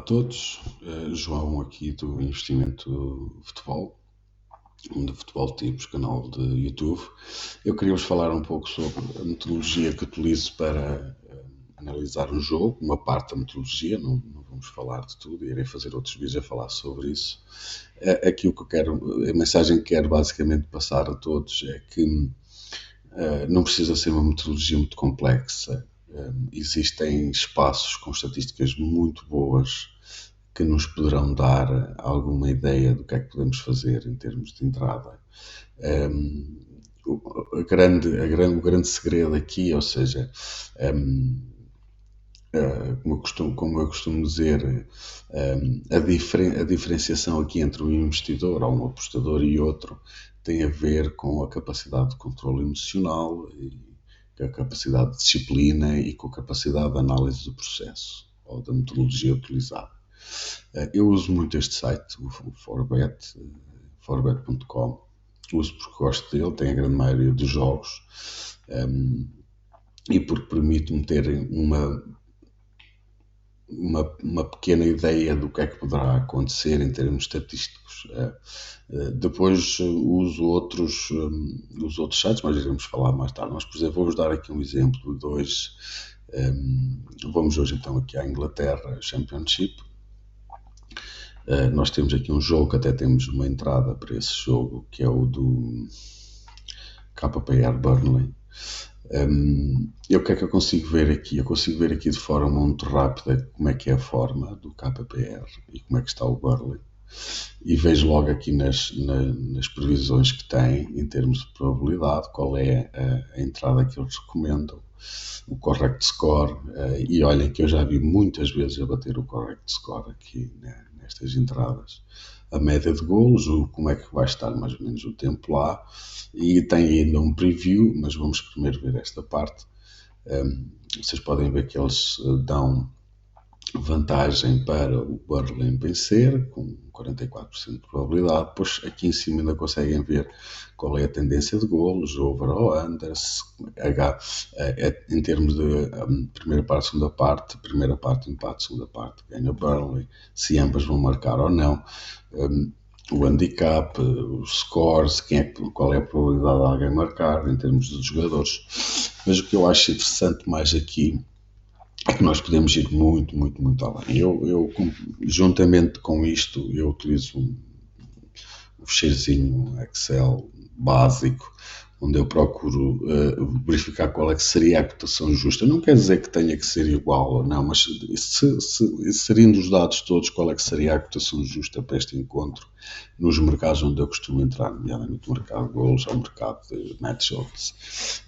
Todos, João aqui do Investimento Futebol, de Futebol Tipos, canal de YouTube. Eu queria-vos falar um pouco sobre a metodologia que utilizo para analisar um jogo, uma parte da metodologia, não vamos falar de tudo, irei fazer outros vídeos a falar sobre isso. Aqui o que eu quero, a mensagem que quero basicamente passar a todos é que não precisa ser uma metodologia muito complexa. Existem espaços com estatísticas muito boas que nos poderão dar alguma ideia do que é que podemos fazer em termos de entrada. O grande segredo aqui, ou seja, como eu costumo dizer, a diferenciação aqui entre um investidor ou um apostador e outro tem a ver com a capacidade de controle emocional, a capacidade de disciplina e com a capacidade de análise do processo ou da metodologia utilizada. Eu uso muito este site, o Forbet, forbet.com. Uso porque gosto dele, tem a grande maioria dos jogos e porque permite-me ter uma pequena ideia do que é que poderá acontecer em termos estatísticos. Depois uso outros sites, mas iremos falar mais tarde. Mas, por exemplo, vou-vos dar aqui um exemplo de dois. Vamos hoje então aqui à Inglaterra Championship. Nós temos aqui um jogo que até temos uma entrada para esse jogo, que é o do KPR Burnley. E o que é que eu consigo ver aqui? Eu consigo ver aqui de forma muito rápida como é que é a forma do KPR e como é que está o Burnley. E vejo logo aqui nas previsões que tem, em termos de probabilidade, qual é a entrada que eles recomendam, o correct score, e olhem que eu já vi muitas vezes a bater o correct score aqui, né, nestas entradas. A média de golos, como é que vai estar mais ou menos o tempo lá, e tem ainda um preview, mas vamos primeiro ver esta parte. Vocês podem ver que eles dão vantagem para o Burnley vencer, com 44% de probabilidade. Depois aqui em cima ainda conseguem ver qual é a tendência de golos, over ou under, em termos de primeira parte, empate, segunda parte, ganha Burnley, se ambas vão marcar ou não. O handicap, os scores, qual é a probabilidade de alguém marcar em termos de jogadores. Mas o que eu acho interessante mais aqui é que nós podemos ir muito, muito, muito além. Eu juntamente com isto, eu utilizo um fecheirozinho Excel básico, onde eu procuro verificar qual é que seria a cotação justa. Não quer dizer que tenha que ser igual ou não, mas seriam dos dados todos, qual é que seria a cotação justa para este encontro nos mercados onde eu costumo entrar, nomeadamente o mercado de golos ou o mercado de match odds.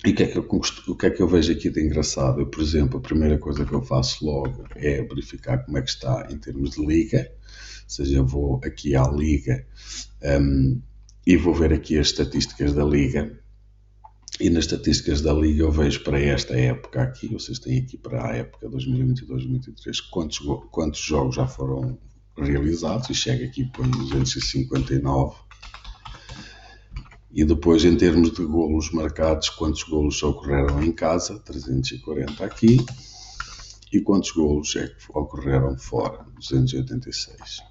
E o que é que eu vejo aqui de engraçado? Eu, por exemplo, a primeira coisa que eu faço logo é verificar como é que está em termos de liga, ou seja, eu vou aqui à liga e vou ver aqui as estatísticas da liga, e nas estatísticas da liga eu vejo para esta época aqui, vocês têm aqui para a época 2022-2023 quantos jogos já foram realizados, e chega aqui para 259. E depois, em termos de golos marcados, quantos golos ocorreram em casa, 340 aqui, e quantos golos é que ocorreram fora, 286.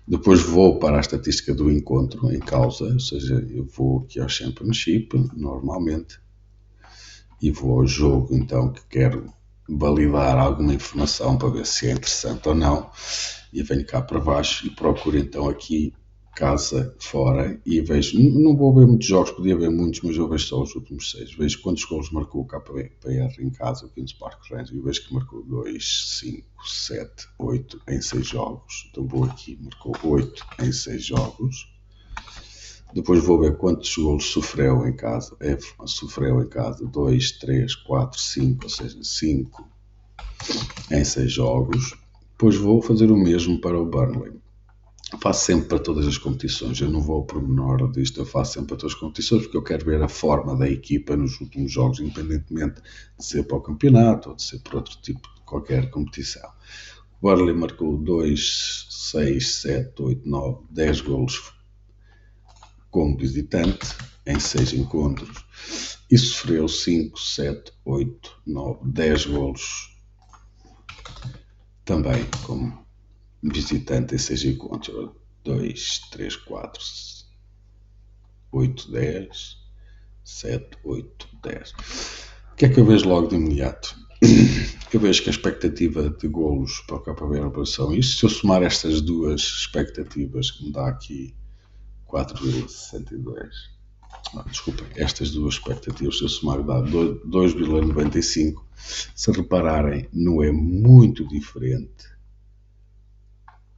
Depois vou para a estatística do encontro em causa, ou seja, eu vou aqui ao Championship, normalmente, e vou ao jogo, então, que quero validar alguma informação para ver se é interessante ou não, e venho cá para baixo e procuro, então, aqui casa fora, e vejo, não vou ver muitos jogos, podia ver muitos, mas eu vejo só os últimos 6, vejo quantos golos marcou o KPR em casa, o Queen's Park Rangers, e vejo que marcou 2, 5, 7, 8 em 6 jogos, então vou aqui, marcou 8 em 6 jogos. Depois vou ver quantos golos sofreu em casa, 2, 3, 4, 5, ou seja, 5 em 6 jogos. Depois vou fazer o mesmo para o Burnley. Faço sempre para todas as competições, eu não vou ao pormenor disto, eu faço sempre para todas as competições, porque eu quero ver a forma da equipa nos últimos jogos, independentemente de ser para o campeonato ou de ser para outro tipo de qualquer competição. O Burnley marcou 2, 6, 7, 8, 9, 10 golos como visitante em 6 encontros e sofreu 5, 7, 8, 9, 10 golos também como visitante em 6 encontros. 2, 3, 4, 8, 10, 7, 8, 10. O que é que eu vejo logo de imediato? Eu vejo que a expectativa de golos para o KPR são isto. Se eu somar estas duas expectativas, que me dá aqui 4,62. Desculpem, estas duas expectativas, se eu somar, dá 2,95. Se repararem, não é muito diferente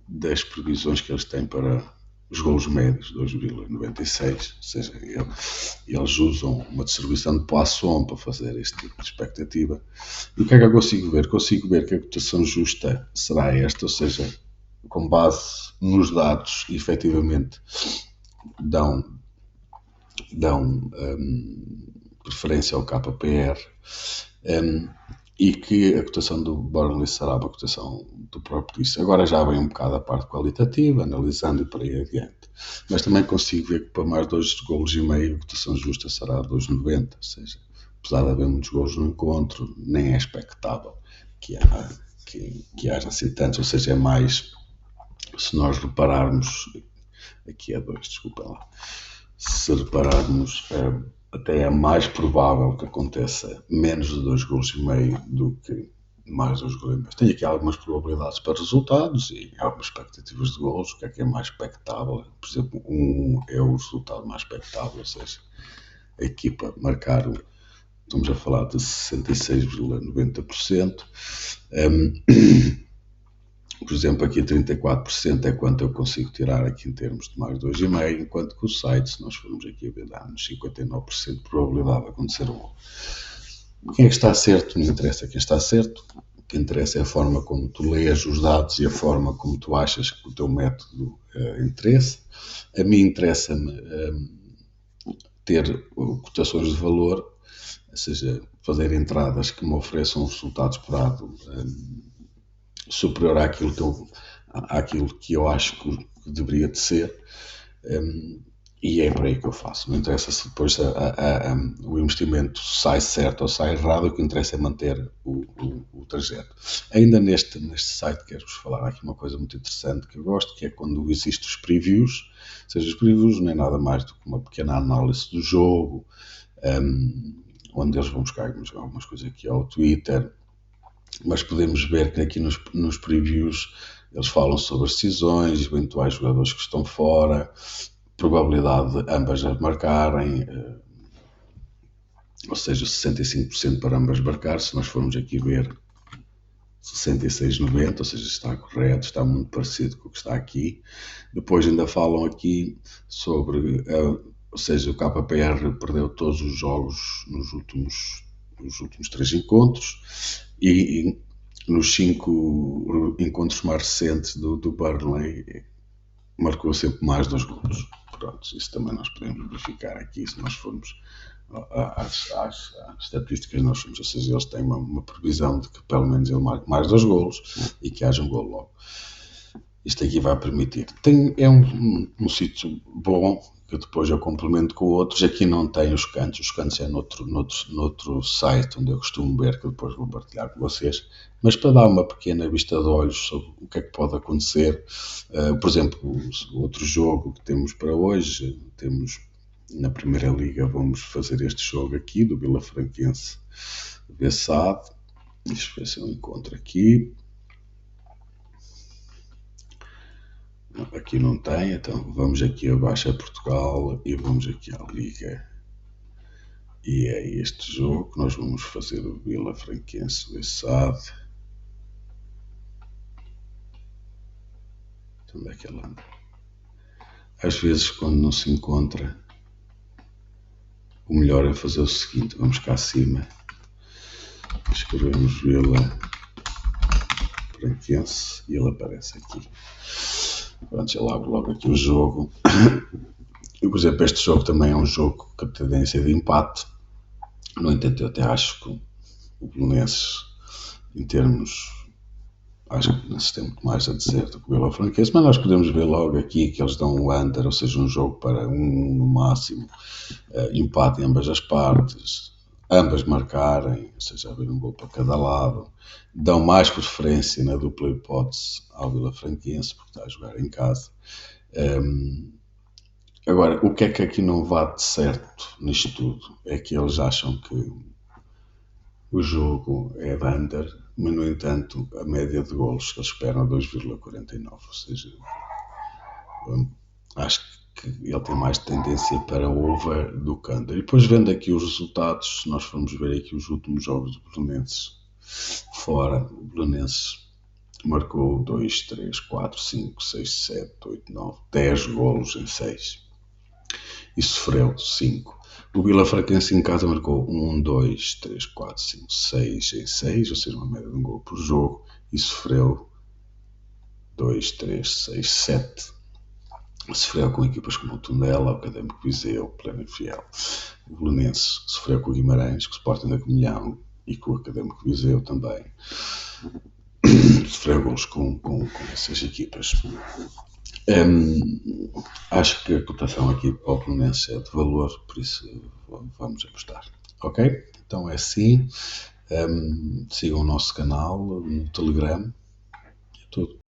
das previsões que eles têm para os golos médios, 2,96, ou seja, eles usam uma distribuição de Poisson para fazer este tipo de expectativa. E o que é que eu consigo ver? Consigo ver que a cotação justa será esta, ou seja, com base nos dados, efetivamente dão preferência ao KPR, e que a cotação do Burnley será uma cotação do próprio disso. Agora já vem um bocado a parte qualitativa, analisando e por aí adiante. Mas também consigo ver que para mais 2,5 golos, a cotação justa será 2,90, ou seja, apesar de haver muitos golos no encontro, nem é expectável que haja assim tantos, ou seja, é mais, se nós repararmos, aqui é 2, desculpa lá, se repararmos, até é mais provável que aconteça menos de 2,5 golos do que mais 2,5 golos. Tenho aqui algumas probabilidades para resultados e algumas expectativas de golos. O que é mais expectável? Por exemplo, 1 é o resultado mais expectável, ou seja, a equipa marcar, estamos a falar de 66,90%. Por exemplo, aqui 34% é quanto eu consigo tirar aqui em termos de mais 2,5, enquanto que o site, se nós formos aqui a ver, dá-nos 59% de probabilidade de acontecer um gol. Quem é que está certo? Não interessa quem está certo. O que interessa é a forma como tu lês os dados e a forma como tu achas que o teu método interessa. A mim interessa-me ter cotações de valor, ou seja, fazer entradas que me ofereçam um resultado esperado superior àquilo que eu acho que deveria de ser, e é por aí que eu faço. Não interessa se depois o investimento sai certo ou sai errado, o que interessa é manter o trajeto. Ainda neste site quero-vos falar aqui uma coisa muito interessante que eu gosto, que é quando existem os previews. Ou seja, os previews não é nada mais do que uma pequena análise do jogo, onde eles vão buscar algumas coisas aqui ao Twitter, mas podemos ver que aqui nos previews eles falam sobre as decisões, eventuais jogadores que estão fora, probabilidade de ambas marcarem, ou seja, 65% para ambas marcar. Se nós formos aqui ver 66,90, ou seja, está correto, está muito parecido com o que está aqui. Depois ainda falam aqui sobre, ou seja, o KPR perdeu todos os jogos nos últimos 3 encontros, e nos 5 encontros mais recentes do Burnley marcou sempre mais 2 golos. Pronto, isso também nós podemos verificar aqui, se nós formos às estatísticas, nós somos, ou seja, eles têm uma previsão de que pelo menos ele marque mais 2 golos e que haja um golo logo. Isto aqui vai permitir. É um sítio bom, que depois eu complemento com outros. Aqui não tem os cantos é noutro site onde eu costumo ver, que depois vou partilhar com vocês, mas para dar uma pequena vista de olhos sobre o que é que pode acontecer. Por exemplo, o outro jogo que temos para hoje, temos na Primeira Liga, vamos fazer este jogo aqui do Vila Franquense Bessade. Deixa eu ver se eu encontro aqui. Aqui não tem, então vamos aqui abaixo a Portugal e vamos aqui à Liga, e é este jogo que nós vamos fazer, o Vila Franquense Bessade. Onde é que ela anda? Às vezes, quando não se encontra, o melhor é fazer o seguinte: vamos cá acima, escrevemos Vila Franquense e ele aparece aqui. Pronto, eu abro logo aqui o jogo. E, por exemplo, este jogo também é um jogo com tendência de empate. No entanto, eu até acho que o Belenenses, em termos, acho que não se tem muito mais a dizer do que o Vila Franquense, mas nós podemos ver logo aqui que eles dão um under, ou seja, um jogo para no máximo, empate em ambas as partes, ambas marcarem, ou seja, haver um gol para cada lado, dão mais preferência na dupla hipótese ao Vilafranquense, porque está a jogar em casa. Agora, o que é que aqui não vá de certo nisto tudo? É que eles acham que o jogo é de under, mas no entanto a média de golos que eles esperam é 2,49, ou seja, acho que ele tem mais tendência para over do que under. E depois vendo aqui os resultados, se nós formos ver aqui os últimos jogos do Belenenses fora, o Belenenses marcou 2, 3, 4, 5, 6, 7, 8, 9, 10 golos em 6 e sofreu 5. O Vilafranquense em casa marcou 1, 2, 3, 4, 5, 6 em 6, ou seja, uma média de um gol por jogo, e sofreu 2, 3, 6, 7. Sofreu com equipas como o Tondela, o Académico Viseu, o Pleno e Fiel. O Belenense sofreu com o Guimarães, com o Sporting da Comunhão e com o Académico Viseu também. Sofreu golos com essas equipas. Acho que a cotação aqui para o Belenense é de valor, por isso vamos apostar. Ok? Então é assim. Sigam o nosso canal no Telegram. É tudo.